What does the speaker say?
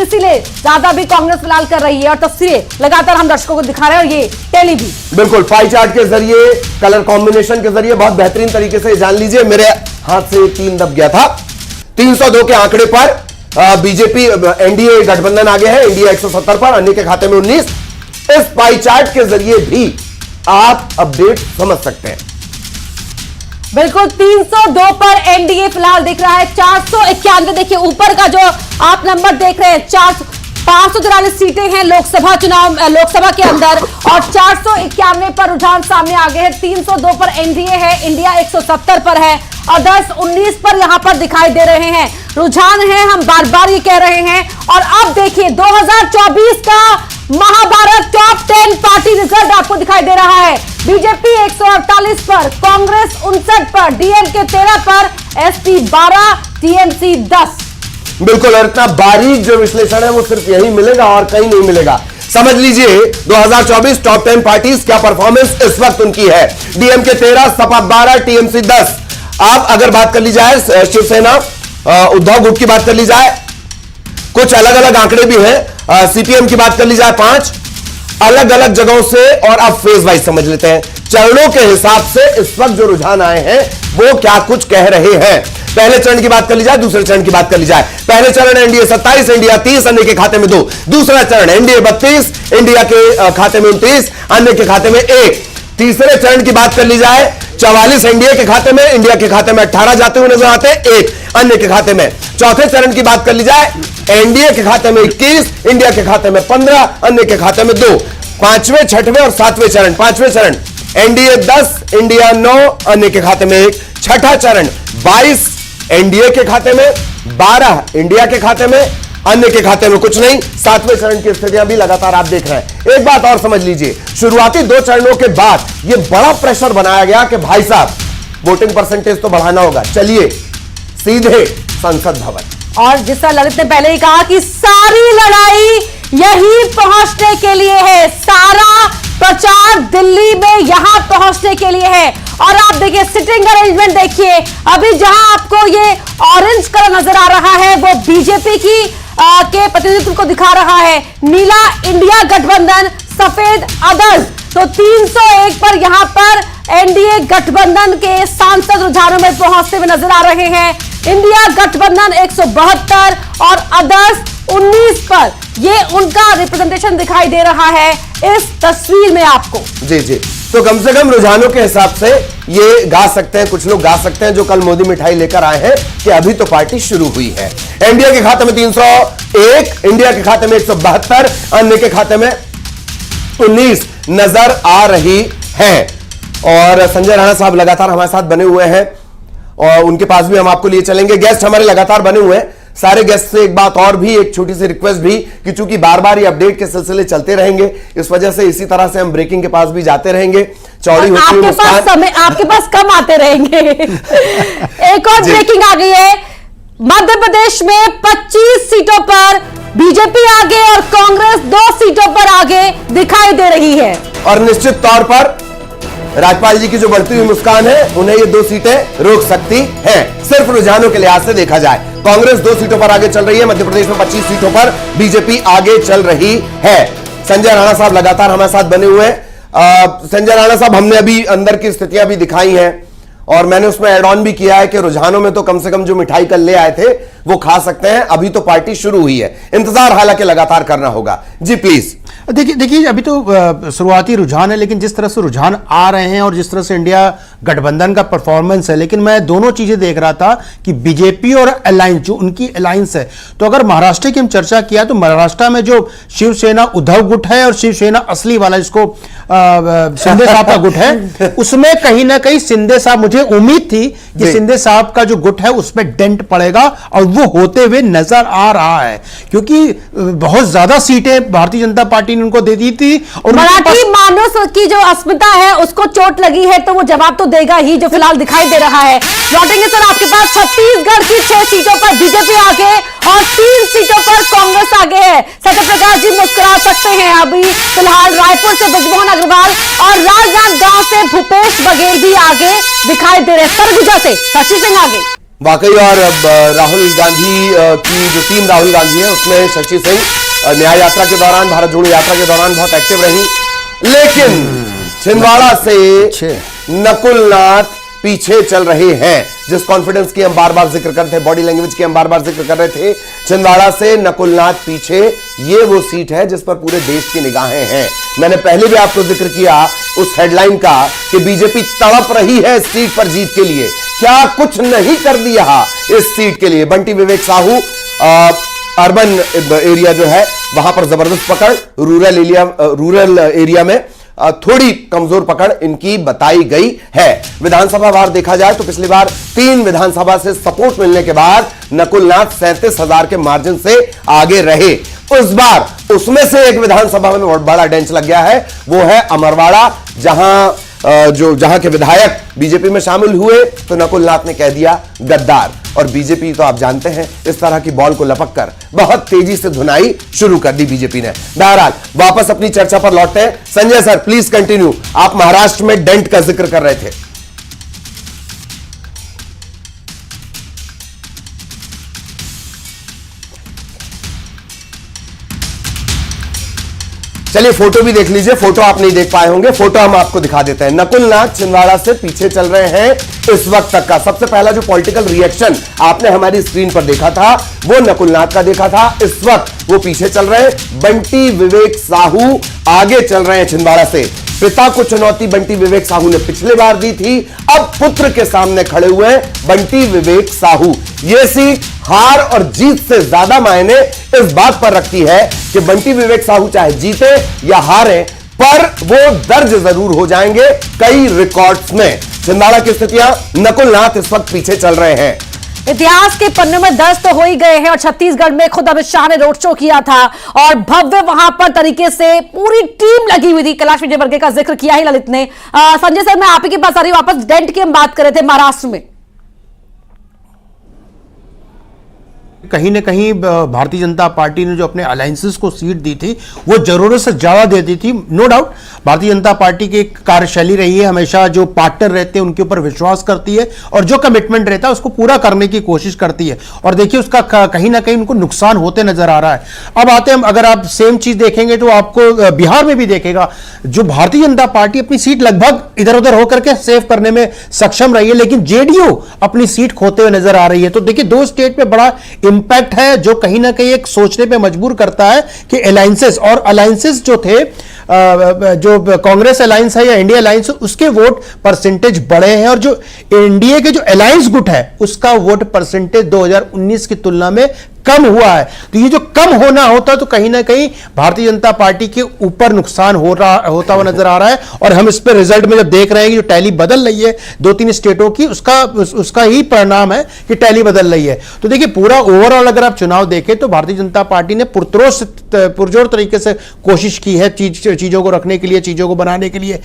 इसीलिए ज्यादा भी कांग्रेस फिलहाल कर रही है और तस्वीरें लगातार हम दर्शकों को दिखा रहे हैं और ये टेली भी बिल्कुल पाई चार्ट के जरिए, कलर कॉम्बिनेशन के जरिए बहुत बेहतरीन तरीके से जान लीजिए। मेरे हाथ से 3 दब गया था। 302 के आंकड़े पर बीजेपी एनडीए गठबंधन आगे है, इंडिया 170 पर, अन्य के खाते में 19। इस पाई चार्ट के जरिए भी आप अपडेट समझ सकते हैं। बिल्कुल 302 पर एनडीए फिलहाल दिख रहा है। 491 देखिए ऊपर का जो आप नंबर देख रहे हैं, 543 सीटें हैं लोकसभा के अंदर और 491 पर रुझान सामने आ गए हैं। 302 पर एनडीए है, इंडिया 170 पर है, अदर्स 19 पर यहां पर दिखाई दे रहे हैं। रुझान है, हम बार बार ये कह रहे हैं। और अब देखिए 2024 का महाभारत टॉप 10 पार्टी रिजल्ट आपको दिखाई दे रहा है। बीजेपी 148 पर, कांग्रेस 59 पर, डीएमके 13 पर, एसपी 12, टीएमसी 10। बिल्कुल, और इतना बारीक जो विश्लेषण है वो सिर्फ यही मिलेगा और कहीं नहीं मिलेगा। समझ लीजिए 2024 टॉप 10 पार्टीज क्या परफॉर्मेंस इस वक्त उनकी है। DMK 13, Sapa 12, TMC 10। आप अगर बात कर ली जाए शिवसेना उद्धव गुट की बात कर ली जाए, कुछ अलग अलग आंकड़े भी हैं। सीपीएम की बात कर ली जाए 5, अलग अलग जगहों से। और अब फेज वाइज समझ लेते हैं, चरणों के हिसाब से इस वक्त जो रुझान आए हैं वो क्या कुछ कह रहे हैं। पहले चरण की बात कर ली जाए, दूसरे चरण की बात कर ली जाए। पहले चरण एनडीए 27, इंडिया 30, अन्य के खाते में 2। दूसरा चरण एनडीए 32, इंडिया के खाते में 29, अन्य के खाते में 1। तीसरे चरण की बात कर ली जाए, 44 एनडीए के खाते में, इंडिया के खाते में 18 जाते हुए नजर आते हैं, 1 अन्य के खाते में। चौथे चरण की बात कर ली जाए, एनडीए के खाते में 21, इंडिया के खाते में 15, अन्य के खाते में 2। पांचवें, छठवें और सातवें चरण, पांचवें चरण एनडीए 10, इंडिया 9, अन्य के खाते में 1। छठा चरण 22 एनडीए के खाते में, 12 इंडिया के खाते में, अन्य के खाते में कुछ नहीं। सातवें चरण की स्थितियां भी लगातार आप देख रहे हैं। एक बात और समझ लीजिए, शुरुआती 2 चरणों के बाद यह बड़ा प्रेशर बनाया गया कि भाई साहब वोटिंग परसेंटेज तो बढ़ाना होगा, चलिए सीधे संसद भवन। और जिस तरह ललित ने पहले ही कहा कि सारी लड़ाई यही पहुंचने के लिए है, सारा प्रचार दिल्ली में यहां पहुंचने के लिए है। और आप देखिए सिटिंग अरेंजमेंट देखिए, अभी जहां आपको ये ऑरेंज कलर नजर आ रहा है वो बीजेपी के प्रतिनिधित्व को दिखा रहा है, नीला इंडिया गठबंधन, सफेद अदर्स। तो 301 पर यहां पर एनडीए गठबंधन के सांसद रुझानों में पहुंचते हुए नजर आ रहे हैं। इंडिया गठबंधन 172 और अदर्स 19 पर, ये उनका रिप्रेजेंटेशन दिखाई दे रहा है इस तस्वीर में आपको। जी जी, तो कम से कम रुझानों के हिसाब से ये गा सकते हैं, कुछ लोग गा सकते हैं जो कल मोदी मिठाई लेकर आए हैं कि अभी तो पार्टी शुरू हुई है। एनडीए के खाते में 301, इंडिया के खाते में 172, अन्य के खाते में 19 नजर आ रही है। और संजय राणा साहब लगातार हमारे साथ बने हुए हैं और उनके पास भी हम आपको लिए चलेंगे। गेस्ट हमारे लगातार बने हुए हैं। सारे गेस्ट से एक बात और भी, एक छोटी सी रिक्वेस्ट भी कि चूंकि बार बार ये अपडेट के सिलसिले चलते रहेंगे, इस वजह से इसी तरह से हम ब्रेकिंग के पास भी जाते रहेंगे। चौड़ी होती हुई मुस्कान आपके पास कम आते रहेंगे। एक और ब्रेकिंग आ गई है, मध्य प्रदेश में 25 सीटों पर बीजेपी आगे और कांग्रेस 2 सीटों पर आगे दिखाई दे रही है। और निश्चित तौर पर राज्यपाल जी की जो बढ़ती हुई मुस्कान है, उन्हें ये 2 सीटें रोक सकती हैं, सिर्फ रुझानों के लिहाज से देखा जाए। कांग्रेस 2 सीटों पर आगे चल रही है, मध्य प्रदेश में 25 सीटों पर बीजेपी आगे चल रही है। संजय राणा साहब लगातार हमारे साथ बने हुए हैं। संजय राणा साहब, हमने अभी अंदर की स्थितियां भी दिखाई हैं और मैंने उसमें एड ऑन भी किया है कि रुझानों में तो कम से कम जो मिठाई कल ले आए थे वो खा सकते हैं, अभी तो पार्टी शुरू हुई है, इंतजार हालांकि लगातार करना होगा। जी प्लीज। देखिए अभी तो शुरुआती रुझान है, लेकिन जिस तरह से रुझान आ रहे हैं और जिस तरह से इंडिया गठबंधन का परफॉर्मेंस है, लेकिन मैं दोनों चीजें देख रहा था कि बीजेपी और अलायंस, जो उनकी अलायंस है, तो अगर महाराष्ट्र की हम चर्चा किया तो महाराष्ट्र में जो शिवसेना उद्धव गुट है और शिवसेना असली वाला जिसको शिंदे साहब का गुट है, उसमें कहीं ना कहीं शिंदे साहब, मुझे उम्मीद थी कि शिंदे साहब का जो गुट है उसमें डेंट पड़ेगा और वो होते हुए नजर आ रहा है, क्योंकि बहुत ज्यादा सीटें भारतीय जनता पार्टी ने उनको दे दी थी। और मराठी मानस की जो अस्मिता है उसको चोट लगी है तो वो जवाब तो देगा ही, जो फिलहाल दिखाई दे रहा है। लौटेंगे सर आपके पास, छत्तीसगढ़ की 6 सीटों पर बीजेपी आगे और 3 सीटों पर कांग्रेस आगे है। सत्यप्रकाश जी मुस्कुरा सकते हैं। अभी फिलहाल रायपुर से ब्रजमोहन अग्रवाल और राजनांदगांव से भूपेश बघेल भी आगे दिखाई दे रहे हैं। सरगुजा से शशि सिंह आगे। वाकई। और राहुल गांधी की जो टीम राहुल गांधी है उसमें शशि सिंह न्याय यात्रा के दौरान, भारत जोड़ो यात्रा के दौरान बहुत एक्टिव रही, लेकिन छिंदवाड़ा से नकुल नाथ पीछे चल रहे हैं। जिस कॉन्फिडेंस की हम बार बार जिक्र करते थे, बॉडी लैंग्वेज की हम बार बार जिक्र कर रहे थे, छिंदवाड़ा से नकुल नाथ पीछे। ये वो सीट है जिस पर पूरे देश की निगाहें हैं। मैंने पहले भी आपको जिक्र किया उस हेडलाइन का कि बीजेपी तड़प रही है इस सीट पर जीत के लिए। क्या कुछ नहीं कर दिया इस सीट के लिए। बंटी विवेक साहू अर्बन एरिया जो है वहां पर जबरदस्त पकड़, रूरल एरिया में थोड़ी कमजोर पकड़ इनकी बताई गई है। विधानसभा वार देखा जाए तो पिछली बार 3 विधानसभा से सपोर्ट मिलने के बाद नकुल नाथ 37,000 के मार्जिन से आगे रहे। उस बार उसमें से एक विधानसभा में बहुत बड़ा डेंच लग गया है, वो है अमरवाड़ा, जहां के विधायक बीजेपी में शामिल हुए तो नकुल नाथ ने कह दिया गद्दार। और बीजेपी तो आप जानते हैं इस तरह की बॉल को लपक कर बहुत तेजी से धुनाई शुरू कर दी बीजेपी ने। बहरहाल वापस अपनी चर्चा पर लौटते हैं। Sanjay sir please continue. आप महाराष्ट्र में डेंट का जिक्र कर रहे थे। चलिए फोटो भी देख लीजिए, फोटो आप नहीं देख पाए होंगे, फोटो हम आपको दिखा देते हैं। नकुल नाथ छिंदवाड़ा से पीछे चल रहे हैं इस वक्त तक का। सबसे पहला जो पॉलिटिकल रिएक्शन आपने हमारी स्क्रीन पर देखा था वो नकुल नाथ का देखा था। इस वक्त वो पीछे चल रहे हैं। बंटी विवेक साहू आगे चल रहे हैं छिंदवाड़ा से। पिता को चुनौती बंटी विवेक साहू ने पिछले बार दी थी, अब पुत्र के सामने खड़े हुए हैं बंटी विवेक साहू। यह सीट हार और जीत से ज्यादा मायने इस बात पर रखती है कि बंटी विवेक साहू चाहे जीते या हारे, पर वो दर्ज जरूर हो जाएंगे कई रिकॉर्ड्स में। छिंदवाड़ा की स्थितियां, नकुल नाथ इस वक्त पीछे चल रहे हैं। इतिहास के पन्नों में दर्ज तो हो ही गए हैं और छत्तीसगढ़ में खुद अमित शाह ने रोड शो किया था और भव्य वहां पर तरीके से पूरी टीम लगी हुई थी। कैलाश विजयवर्गीय का जिक्र किया ही ललित ने। संजय सर मैं आप ही के पास आ रही हूं, वापस डेंट की हम बात कर रहे थे महाराष्ट्र में। कहीं ना कहीं भारतीय जनता पार्टी ने जो अपने अलायंसेस को सीट दी थी वो जरूरत से ज्यादा देती थी। No doubt Bharatiya Janata party की एक कार्यशैली रही है, हमेशा जो पार्टनर रहते हैं उनके ऊपर विश्वास करती है और जो कमिटमेंट रहता है उसको पूरा करने की कोशिश करती है। और देखिए उसका कहीं ना कहीं उनको नुकसान होते नजर आ रहा है। अब आते हैं, अगर आप सेम चीज देखेंगे तो आपको बिहार में भी देखेगा, जो भारतीय जनता पार्टी अपनी सीट लगभग इधर उधर होकर के सेव करने में सक्षम रही है, लेकिन जेडीयू अपनी सीट खोते हुए नजर आ रही है। तो देखिए 2 स्टेट में बड़ा इंपैक्ट है जो कहीं ना कहीं एक सोचने पे मजबूर करता है कि अलायंसेस और अलायंसेस जो थे, जो कांग्रेस अलायंस है या इंडिया अलायंस, उसके वोट परसेंटेज बड़े हैं और जो एनडीए के जो अलायंस गुट है उसका वोट परसेंटेज 2019 की तुलना में कम हुआ है। तो ये जो कम होना होता तो कहीं ना कहीं भारतीय जनता पार्टी के ऊपर नुकसान होता हुआ नजर आ रहा है। और हम इस पे रिजल्ट में जब देख रहे हैं कि जो टैली बदल रही है 2-3 स्टेटों की, उसका ही परिणाम है कि टैली बदल रही है। तो देखिए पूरा ओवरऑल अगर आप चुनाव देखें तो भारतीय जनता पार्टी ने पुरजोर तरीके से कोशिश की है चीजों को रखने के लिए, चीजों को बनाने के लिए।